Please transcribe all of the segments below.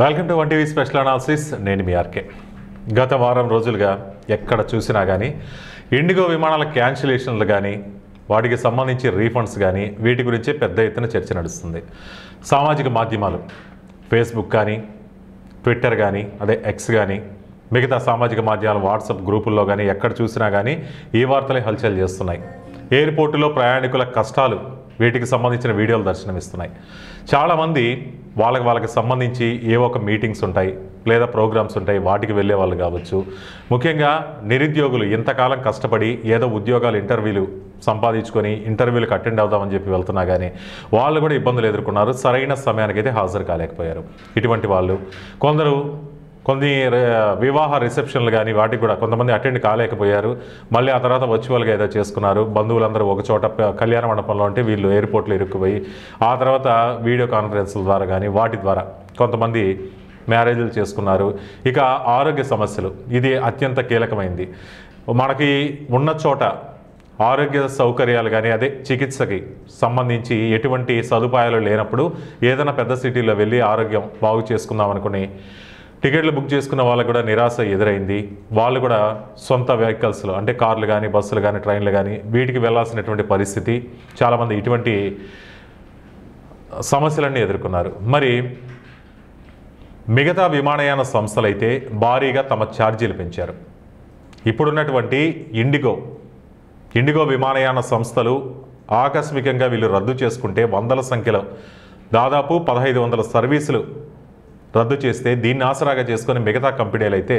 Welcome to 1 TV special analysis. నేను మీ RK. గత వారం రోజులుగా ఎక్కడ చూసినా కానీ ఇండిగో విమానాల క్యాన్సిలేషన్లు కానీ వాటికి సంబంధించి రీఫండ్స్ కానీ వీటి గురించే పెద్ద ఎత్తున చర్చ నడుస్తుంది. సామాజిక మాధ్యమాలు ఫేస్బుక్ కానీ ట్విట్టర్ కానీ ఎక్స్ కానీ మిగతా సామాజిక మాధ్యమాలు వాట్సాప్ గ్రూపుల్లో కానీ ఎక్కడ చూసినా కానీ ఈ వార్తలే హల్చల్ చేస్తున్నాయి. ఎయిర్పోర్టులో ప్రయాణికుల కష్టాలు వీటికి సంబంధించిన వీడియోలు దర్శనమిస్తున్నాయి. చాలామంది వాళ్ళకి సంబంధించి ఏవో ఒక మీటింగ్స్ ఉంటాయి లేదా ప్రోగ్రామ్స్ ఉంటాయి, వాటికి వెళ్ళే వాళ్ళు కావచ్చు. ముఖ్యంగా నిరుద్యోగులు ఇంతకాలం కష్టపడి ఏదో ఉద్యోగాలు ఇంటర్వ్యూలు సంపాదించుకొని ఇంటర్వ్యూలకు అటెండ్ అవుదామని చెప్పి వెళ్తున్నా కానీ వాళ్ళు కూడా ఇబ్బందులు ఎదుర్కొన్నారు. సరైన సమయానికైతే హాజరు కాలేకపోయారు. ఇటువంటి వాళ్ళు కొన్ని వివాహ రిసెప్షన్లు కానీ వాటికి కూడా కొంతమంది అటెండ్ కాలేకపోయారు. మళ్ళీ ఆ తర్వాత వర్చువల్గా ఏదో చేసుకున్నారు. బంధువులందరూ ఒక చోట కళ్యాణ మండపంలో ఉంటే వీళ్ళు ఎయిర్పోర్ట్లో ఇరుక్కుపోయి ఆ తర్వాత వీడియో కాన్ఫరెన్స్ల ద్వారా కానీ వాటి ద్వారా కొంతమంది మ్యారేజ్లు చేసుకున్నారు. ఇక ఆరోగ్య సమస్యలు, ఇది అత్యంత కీలకమైంది. మనకి ఉన్న చోట ఆరోగ్య సౌకర్యాలు కానీ చికిత్సకి సంబంధించి ఎటువంటి సదుపాయాలు లేనప్పుడు ఏదైనా పెద్ద సిటీలో వెళ్ళి ఆరోగ్యం బాగు చేసుకుందాం అనుకుని టికెట్లు బుక్ చేసుకున్న వాళ్ళకు కూడా నిరాశ ఎదురైంది. వాళ్ళు కూడా సొంత వెహికల్స్లో అంటే కార్లు కానీ బస్సులు కానీ ట్రైన్లు కానీ వీటికి వెళ్లాల్సినటువంటి పరిస్థితి. చాలామంది ఇటువంటి సమస్యలన్నీ ఎదుర్కొన్నారు. మరి మిగతా విమానయాన సంస్థలు అయితే భారీగా తమ ఛార్జీలు పెంచారు. ఇప్పుడున్నటువంటి ఇండిగో విమానయాన సంస్థలు ఆకస్మికంగా వీళ్ళు రద్దు చేసుకుంటే వందల సంఖ్యలో దాదాపు 1500 సర్వీసులు రద్దు చేస్తే దీన్ని ఆసరాగా చేసుకొని మిగతా కంపెనీలు అయితే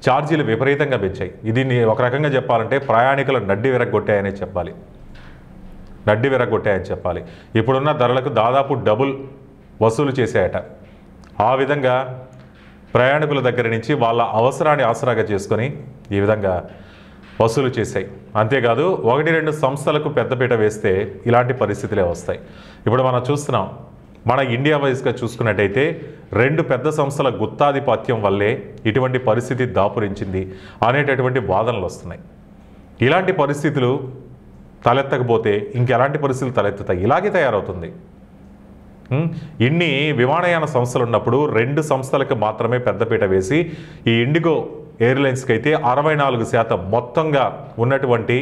ఛార్జీలు విపరీతంగా పెంచాయి. ఇది ఒక రకంగా చెప్పాలంటే ప్రయాణికులు నడ్డి విరగొట్టాయని చెప్పాలి. ఇప్పుడున్న ధరలకు దాదాపు డబుల్ వసూలు చేశాయట. ఆ విధంగా ప్రయాణికుల దగ్గర నుంచి వాళ్ళ అవసరాన్ని ఆసరాగా చేసుకొని ఈ విధంగా వసూలు చేశాయి. అంతేకాదు 1-2 సంస్థలకు పెద్దపీట వేస్తే ఇలాంటి పరిస్థితులే వస్తాయి. ఇప్పుడు మనం చూస్తున్నాం, మన ఇండియా వైజ్గా చూసుకున్నట్టయితే 2 పెద్ద సంస్థల గుత్తాధిపత్యం వల్లే ఇటువంటి పరిస్థితి దాపురించింది అనేటటువంటి వాదనలు వస్తున్నాయి. ఇలాంటి పరిస్థితులు తలెత్తకపోతే ఇంకెలాంటి పరిస్థితులు తలెత్తుతాయి? ఇలాగే తయారవుతుంది. ఇన్ని విమానయాన సంస్థలు ఉన్నప్పుడు 2 సంస్థలకు మాత్రమే పెద్దపీట వేసి ఈ ఇండిగో ఎయిర్లైన్స్కి అయితే 64% మొత్తంగా ఉన్నటువంటి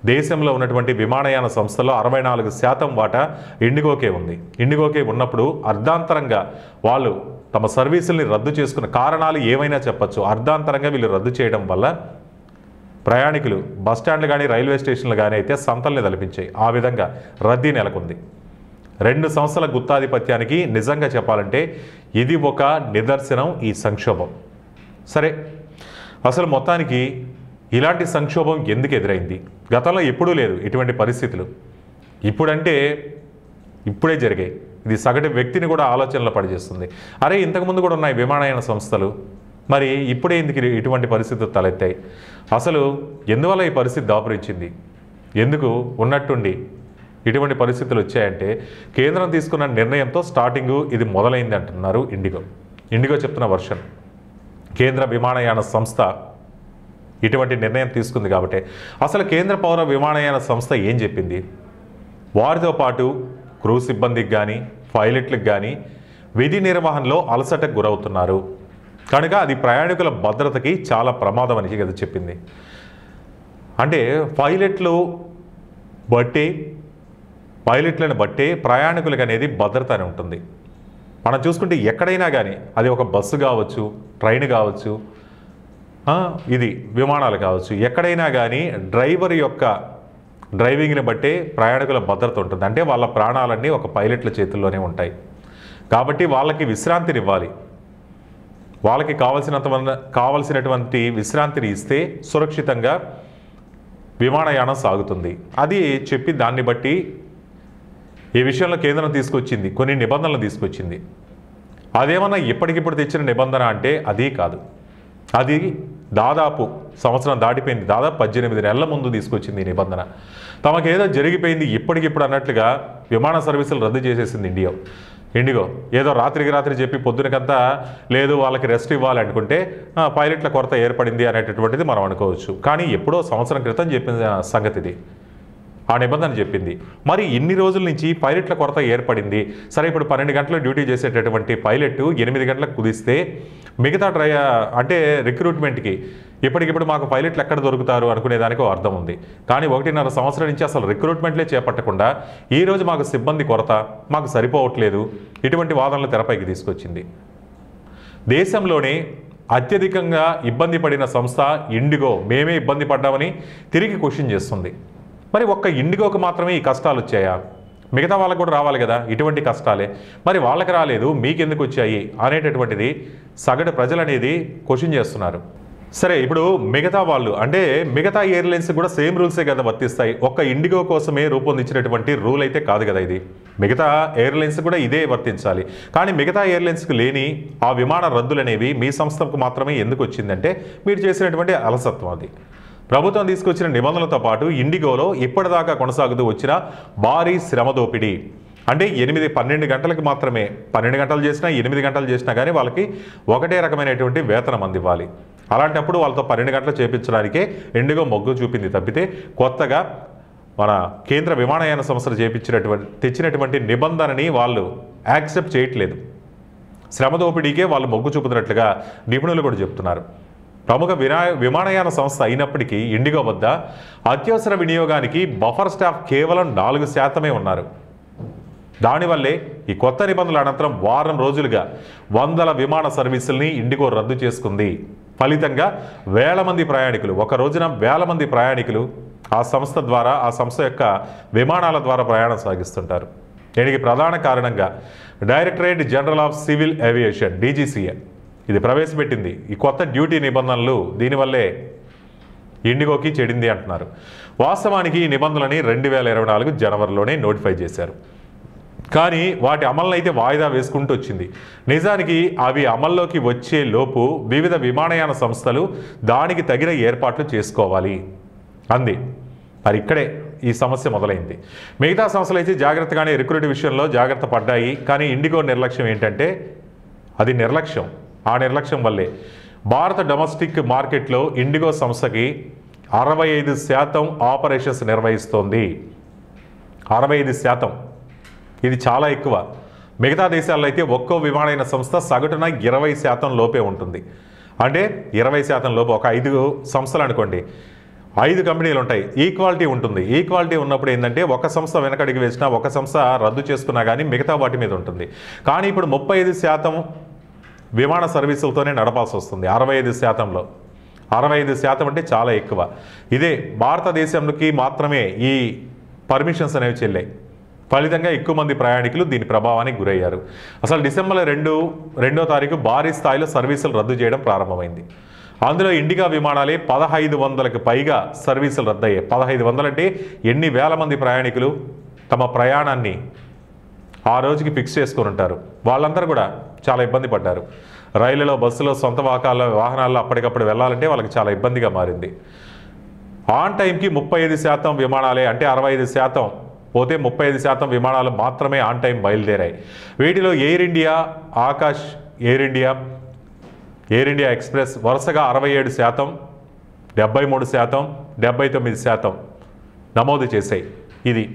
దేశంలో ఉన్నటువంటి విమానయాన సంస్థల్లో 64% వాటా ఇండిగోకే ఉంది. ఇండిగోకే ఉన్నప్పుడు అర్ధాంతరంగా వాళ్ళు తమ సర్వీసుల్ని రద్దు చేసుకున్న కారణాలు ఏమైనా చెప్పచ్చు. అర్ధాంతరంగా వీళ్ళు రద్దు చేయడం వల్ల ప్రయాణికులు బస్టాండ్లు కానీ రైల్వే స్టేషన్లు కానీ అయితే సంతల్ని తలపించాయి. ఆ విధంగా రద్దీ నెలకొంది. 2 సంస్థల గుత్తాధిపత్యానికి నిజంగా చెప్పాలంటే ఇది ఒక నిదర్శనం, ఈ సంక్షోభం. సరే, అసలు మొత్తానికి ఇలాంటి సంక్షోభం ఎందుకు ఎదురైంది? గతంలో ఎప్పుడూ లేదు ఇటువంటి పరిస్థితులు. ఇప్పుడే జరిగాయి. ఇది సగటు వ్యక్తిని కూడా ఆలోచనలో పడిచేస్తుంది. అరే, ఇంతకుముందు కూడా ఉన్నాయి విమానయాన సంస్థలు, మరి ఇప్పుడే ఎందుకు ఇటువంటి పరిస్థితులు తలెత్తాయి? అసలు ఎందువల్ల ఈ పరిస్థితి దాపురించింది? ఎందుకు ఉన్నట్టుండి ఇటువంటి పరిస్థితులు వచ్చాయంటే కేంద్రం తీసుకున్న నిర్ణయంతో స్టార్టింగు ఇది మొదలైంది అంటున్నారు ఇండిగో చెప్తున్న వర్షన్. కేంద్ర విమానయాన సంస్థ ఇటువంటి నిర్ణయం తీసుకుంది కాబట్టి అసలు కేంద్ర పౌర విమానయాన సంస్థ ఏం చెప్పింది? వారితో పాటు క్రూ సిబ్బందికి కానీ పైలట్లకు కానీ విధి నిర్వహణలో అలసటకు గురవుతున్నారు కనుక అది ప్రయాణికుల భద్రతకి చాలా ప్రమాదం అని కదా చెప్పింది. అంటే పైలట్లను బట్టే ప్రయాణికులకు అనేది భద్రత అని ఉంటుంది. మనం చూసుకుంటే ఎక్కడైనా కానీ అది ఒక బస్సు కావచ్చు, ట్రైన్ కావచ్చు, ఇది విమానాలు కావచ్చు, ఎక్కడైనా కానీ డ్రైవర్ యొక్క డ్రైవింగ్ని బట్టే ప్రయాణికుల భద్రత ఉంటుంది. అంటే వాళ్ళ ప్రాణాలన్నీ ఒక పైలట్ల చేతుల్లోనే ఉంటాయి. కాబట్టి వాళ్ళకి విశ్రాంతినివ్వాలి. వాళ్ళకి కావలసినటువంటి విశ్రాంతిని ఇస్తే సురక్షితంగా విమానయానం సాగుతుంది. అది చెప్పి దాన్ని బట్టి ఈ విషయంలో కేంద్రం తీసుకొచ్చింది, కొన్ని నిబంధనలు తీసుకొచ్చింది. అదేమన్నా ఇప్పటికిప్పుడు తెచ్చిన నిబంధన అంటే అది కాదు. అది దాదాపు సంవత్సరం దాటిపోయింది. దాదాపు 18 నెలల ముందు తీసుకొచ్చింది ఈ నిబంధన. తమకేదో జరిగిపోయింది ఇప్పటికిప్పుడు అన్నట్లుగా విమాన సర్వీసులు రద్దు చేసేసింది ఇండిగో. ఏదో రాత్రి చెప్పి పొద్దునకంతా లేదు వాళ్ళకి రెస్ట్ ఇవ్వాలి అనుకుంటే పైలట్ల కొరత ఏర్పడింది అనేటటువంటిది మనం అనుకోవచ్చు. కానీ ఎప్పుడో సంవత్సరం క్రితం చెప్పిన సంగతి ఇది. ఆ నిబంధన చెప్పింది. మరి ఇన్ని రోజుల నుంచి పైలట్ల కొరత ఏర్పడింది. సరే, ఇప్పుడు 12 గంటలు డ్యూటీ చేసేటటువంటి పైలట్ 8 గంటలకు కుదిస్తే మిగతా అంటే రిక్రూట్మెంట్కి ఇప్పటికిప్పుడు మాకు పైలట్లు ఎక్కడ దొరుకుతారు అనుకునేదానికి అర్థం ఉంది. కానీ 1.5 సంవత్సరం నుంచి అసలు రిక్రూట్మెంట్లే చేపట్టకుండా ఈరోజు మాకు సిబ్బంది కొరత, మాకు సరిపోవట్లేదు, ఇటువంటి వాదనలు తెరపైకి తీసుకొచ్చింది. దేశంలోనే అత్యధికంగా ఇబ్బంది పడిన సంస్థ ఇండిగో. మేమే ఇబ్బంది పడ్డామని తిరిగి క్వశ్చన్ చేస్తుంది. మరి ఒక్క ఇండిగోకి మాత్రమే ఈ కష్టాలు వచ్చాయా? మిగతా వాళ్ళకు కూడా రావాలి కదా ఇటువంటి కష్టాలే. మరి వాళ్ళకి రాలేదు, మీకెందుకు వచ్చాయి అనేటటువంటిది సగటు ప్రజలు అనేది క్వశ్చన్ చేస్తున్నారు. సరే, ఇప్పుడు మిగతా వాళ్ళు అంటే మిగతా ఎయిర్లైన్స్ కూడా సేమ్ రూల్సే కదా వర్తిస్తాయి. ఒక్క ఇండిగో కోసమే రూపొందించినటువంటి రూల్ అయితే కాదు కదా ఇది. మిగతా ఎయిర్లైన్స్ కూడా ఇదే వర్తించాలి. కానీ మిగతా ఎయిర్లైన్స్కి లేని ఆ విమాన రద్దులు అనేవి మీ సంస్థకు మాత్రమే ఎందుకు వచ్చిందంటే మీరు చేసినటువంటి అలసత్వం. అది ప్రభుత్వం తీసుకొచ్చిన నిబంధనలతో పాటు ఇండిగోలో ఇప్పటిదాకా కొనసాగుతూ వచ్చిన భారీ శ్రమ దోపిడీ. అంటే 8-12 గంటలకు మాత్రమే, 12 గంటలు చేసినా 8 గంటలు చేసినా కానీ వాళ్ళకి ఒకటే రకమైనటువంటి వేతనం అందివ్వాలి. అలాంటప్పుడు వాళ్ళతో 12 గంటలు చేపించడానికే ఇండిగో మొగ్గు చూపింది తప్పితే కొత్తగా మన కేంద్ర విమానయాన సంస్థలు తెచ్చినటువంటి నిబంధనని వాళ్ళు యాక్సెప్ట్ చేయట్లేదు. శ్రమ దోపిడీకే వాళ్ళు మొగ్గు చూపుతున్నట్లుగా నిపుణులు కూడా చెప్తున్నారు. ప్రముఖ విమానయాన సంస్థ అయినప్పటికీ ఇండిగో వద్ద అత్యవసర వినియోగానికి బఫర్ స్టాఫ్ కేవలం 4% ఉన్నారు. దానివల్లే ఈ కొత్త నిబంధనల అనంతరం వారం రోజులుగా వందల విమాన సర్వీసుల్ని ఇండిగో రద్దు చేసుకుంది. ఫలితంగా వేల మంది ప్రయాణికులు, ఒక రోజున వేల మంది ప్రయాణికులు ఆ సంస్థ యొక్క విమానాల ద్వారా ప్రయాణం సాగిస్తుంటారు. దీనికి ప్రధాన కారణంగా directorate general of civil aviation DGCA ఇది ప్రవేశపెట్టింది. ఈ కొత్త డ్యూటీ నిబంధనలు దీనివల్లే ఇండిగోకి చెడింది అంటున్నారు. వాస్తవానికి ఈ నిబంధనలని 2024 జనవరిలోనే నోటిఫై చేశారు. కానీ వాటి అమలును అయితే వాయిదా వేసుకుంటూ వచ్చింది. నిజానికి అవి అమల్లోకి వచ్చే లోపు వివిధ విమానయాన సంస్థలు దానికి తగిన ఏర్పాట్లు చేసుకోవాలి అంది. మరి ఇక్కడే ఈ సమస్య మొదలైంది. మిగతా సంస్థలు అయితే జాగ్రత్తగానే రిక్రూట్ విషయంలో జాగ్రత్త పడ్డాయి. కానీ ఇండిగో నిర్లక్ష్యం ఏంటంటే అది నిర్లక్ష్యం. ఆ నిర్లక్ష్యం వల్లే భారత డొమెస్టిక్ మార్కెట్లో ఇండిగో సంస్థకి 65% ఆపరేషన్స్ నిర్వహిస్తోంది. 65%. ఇది చాలా ఎక్కువ. మిగతా దేశాల్లో అయితే ఒక్కో విమానయాన సంస్థ సగటున 20% లోపే ఉంటుంది. అంటే 20% లోపు ఒక 5 సంస్థలు అనుకోండి, 5 కంపెనీలు ఉంటాయి, ఈక్వాలిటీ ఉంటుంది. ఈక్వాలిటీ ఉన్నప్పుడు ఏంటంటే ఒక సంస్థ వెనకడికి వేసినా, ఒక సంస్థ రద్దు చేసుకున్నా కానీ మిగతా వాటి మీద ఉంటుంది. కానీ ఇప్పుడు 35% విమాన సర్వీసులతోనే నడపాల్సి వస్తుంది. 65%లో 65% అంటే చాలా ఎక్కువ. ఇదే భారతదేశంలోకి మాత్రమే ఈ పర్మిషన్స్ అనేవి చెల్లాయి. ఫలితంగా ఎక్కువ మంది ప్రయాణికులు దీని ప్రభావానికి గురయ్యారు. అసలు డిసెంబర్ 2వ తారీఖు భారీ స్థాయిలో సర్వీసులు రద్దు చేయడం ప్రారంభమైంది. అందులో ఇండిగా విమానాలే 1500కి పైగా సర్వీసులు రద్దయ్యాయి. 1500 అంటే ఎన్ని వేల మంది ప్రయాణికులు తమ ప్రయాణాన్ని ఆ రోజుకి ఫిక్స్ చేసుకొని ఉంటారు. వాళ్ళందరూ కూడా చాలా ఇబ్బంది పడ్డారు. రైలులో, బస్సులో, సొంత వాహనాల్లో అప్పటికప్పుడు వెళ్ళాలంటే వాళ్ళకి చాలా ఇబ్బందిగా మారింది. ఆన్ టైంకి 35% విమానాలే, అంటే 65% పోతే 35% విమానాలు మాత్రమే ఆన్ టైం బయలుదేరాయి. వీటిలో Air India, Akash, Air India express వరుసగా 67%, 73%, 79% నమోదు చేశాయి. ఇది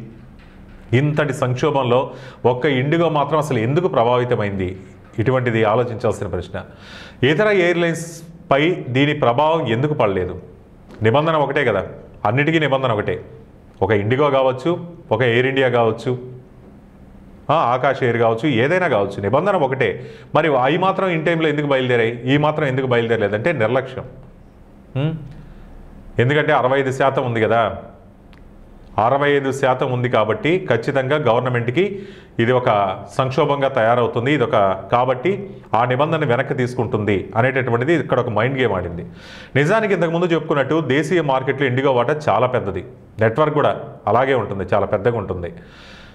ఇంతటి సంక్షోభంలో ఒక్క ఇండిగో మాత్రం అసలు ఎందుకు ప్రభావితమైంది? ఇటువంటిది ఆలోచించాల్సిన ప్రశ్న. ఇతర ఎయిర్లైన్స్ పై దీని ప్రభావం ఎందుకు పడలేదు? నిబంధన ఒకటే కదా, అన్నిటికీ నిబంధన ఒకటే. ఒక ఇండిగో కావచ్చు, ఒక ఎయిర్ ఇండియా కావచ్చు, ఆకాశ్ ఎయిర్ కావచ్చు, ఏదైనా కావచ్చు, నిబంధన ఒకటే. మరి అవి మాత్రం ఇన్ టైంలో ఎందుకు బయలుదేరాయి, ఈ మాత్రం ఎందుకు బయలుదేరలేదంటే నిర్లక్ష్యం. ఎందుకంటే 65% ఉంది కదా, 65% ఉంది కాబట్టి ఖచ్చితంగా గవర్నమెంట్కి ఇది ఒక సంక్షోభంగా తయారవుతుంది. కాబట్టి ఆ నిబంధన వెనక్కి తీసుకుంటుంది అనేటటువంటిది ఇక్కడ ఒక మైండ్ గేమ్ ఆడింది. నిజానికి ఇంతకుముందు చెప్పుకున్నట్టు దేశీయ మార్కెట్లో ఇండిగో వాటా చాలా పెద్దది, నెట్వర్క్ కూడా అలాగే ఉంటుంది, చాలా పెద్దగా ఉంటుంది.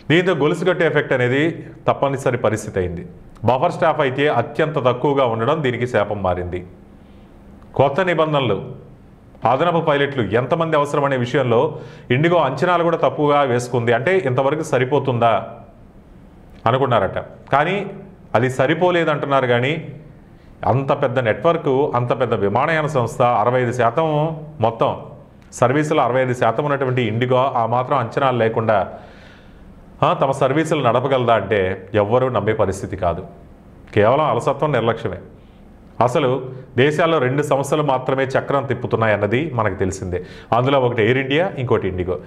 దీంతో గొలుసుగట్టే ఎఫెక్ట్ అనేది తప్పనిసరి పరిస్థితి అయింది. బఫర్ స్టాఫ్ అయితే అత్యంత తక్కువగా ఉండడం దీనికి శాపం మారింది. కొత్త నిబంధనలు, అదనపు పైలట్లు ఎంతమంది అవసరమనే విషయంలో ఇండిగో అంచనాలు కూడా తప్పుగా వేసుకుంది. అంటే ఇంతవరకు సరిపోతుందా అనుకున్నారట, కానీ అది సరిపోలేదంటున్నారు. కానీ అంత పెద్ద నెట్వర్క్, అంత పెద్ద విమానయాన సంస్థ 65% మొత్తం సర్వీసులు 65% ఉన్నటువంటి ఇండిగో ఆ మాత్రం అంచనాలు లేకుండా తమ సర్వీసులు నడపగలదా అంటే ఎవ్వరూ నమ్మే పరిస్థితి కాదు. కేవలం అలసత్వం, నిర్లక్ష్యమే. అసలు దేశాల్లో 2 సంస్థలు మాత్రమే చక్రం తిప్పుతున్నాయన్నది మనకు తెలిసిందే. అందులో ఒకటి ఎయిర్ ఇండియా, ఇంకోటి ఇండిగో.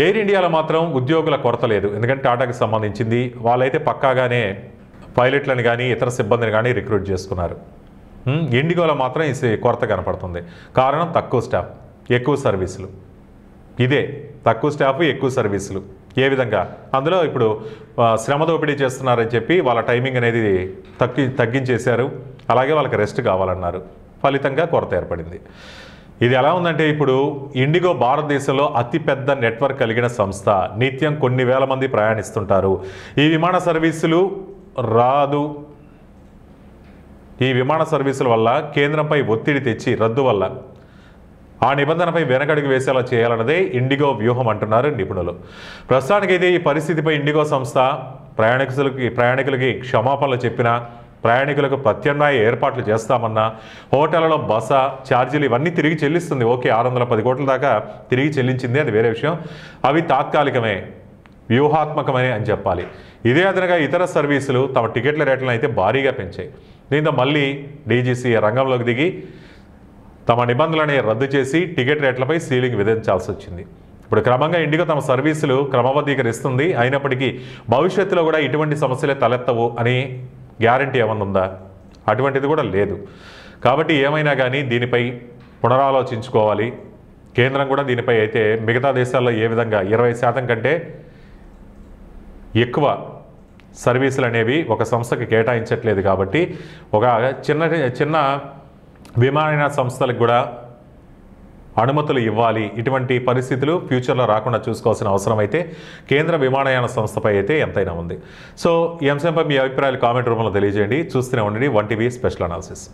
ఎయిర్ ఇండియాలో మాత్రం ఉద్యోగుల కొరత లేదు, ఎందుకంటే టాటాకి సంబంధించింది. వాళ్ళైతే పక్కాగానే పైలట్లను కానీ ఇతర సిబ్బందిని కానీ రిక్రూట్ చేసుకున్నారు. ఇండిగోలో మాత్రం ఈ కొరత కనపడుతుంది. కారణం తక్కువ స్టాఫ్, ఎక్కువ సర్వీసులు. ఇదే తక్కువ స్టాఫ్, ఎక్కువ సర్వీసులు. ఏ విధంగా అందులో ఇప్పుడు శ్రమ దోపిడీ చేస్తున్నారని చెప్పి వాళ్ళ టైమింగ్ అనేది తగ్గించేశారు. అలాగే వాళ్ళకి రెస్ట్ కావాలన్నారు. ఫలితంగా కొరత ఏర్పడింది. ఇది ఎలా ఉందంటే ఇప్పుడు ఇండిగో భారతదేశంలో అతిపెద్ద నెట్వర్క్ కలిగిన సంస్థ. నిత్యం కొన్ని వేల మంది ప్రయాణిస్తుంటారు. ఈ విమాన సర్వీసులు రాదు. ఈ విమాన సర్వీసుల వల్ల కేంద్రంపై ఒత్తిడి తెచ్చి రద్దు వల్ల ఆ నిబంధనపై వెనకడుగు వేసేలా చేయాలన్నదే ఇండిగో వ్యూహం అంటున్నారు నిపుణులు. ప్రస్తుతానికైతే ఈ పరిస్థితిపై ఇండిగో సంస్థ ప్రయాణికులకి క్షమాపణలు చెప్పినా, ప్రయాణికులకు ప్రత్యామ్నాయ ఏర్పాట్లు చేస్తామన్నా, హోటళ్లలో బస ఛార్జీలు ఇవన్నీ తిరిగి చెల్లిస్తుంది. ఓకే, 610 కోట్ల దాకా తిరిగి చెల్లించింది, అది వేరే విషయం. అవి తాత్కాలికమే, వ్యూహాత్మకమే అని చెప్పాలి. ఇదే అదనగా ఇతర సర్వీసులు తమ టికెట్ల రేట్లను అయితే భారీగా పెంచాయి. దీంతో మళ్ళీ డీజీసీ రంగంలోకి దిగి తమ నిబంధనలని రద్దు చేసి టికెట్ రేట్లపై సీలింగ్ విధించాల్సి వచ్చింది. ఇప్పుడు క్రమంగా ఇండిగో తమ సర్వీసులు క్రమబద్ధీకరిస్తుంది. అయినప్పటికీ భవిష్యత్తులో కూడా ఇటువంటి సమస్యలే తలెత్తవు అని గ్యారంటీ ఏమన్నా ఉందా? అటువంటిది కూడా లేదు. కాబట్టి ఏమైనా కానీ దీనిపై పునరాలోచించుకోవాలి. కేంద్రం కూడా దీనిపై అయితే మిగతా దేశాల్లో ఏ విధంగా 20% కంటే ఎక్కువ సర్వీసులు అనేవి ఒక సంస్థకి కేటాయించట్లేదు. కాబట్టి ఒక చిన్న విమానయాన సంస్థలకు కూడా అనుమతులు ఇవ్వాలి. ఇటువంటి పరిస్థితులు ఫ్యూచర్లో రాకుండా చూసుకోవాల్సిన అవసరం అయితే కేంద్ర విమానయాన సంస్థపై అయితే ఎంతైనా ఉంది. సో ఈ అంశంపై మీ అభిప్రాయాలు కామెంట్ రూపంలో తెలియజేయండి. చూస్తూనే ఉండండి 1TV స్పెషల్ అనాలిసిస్.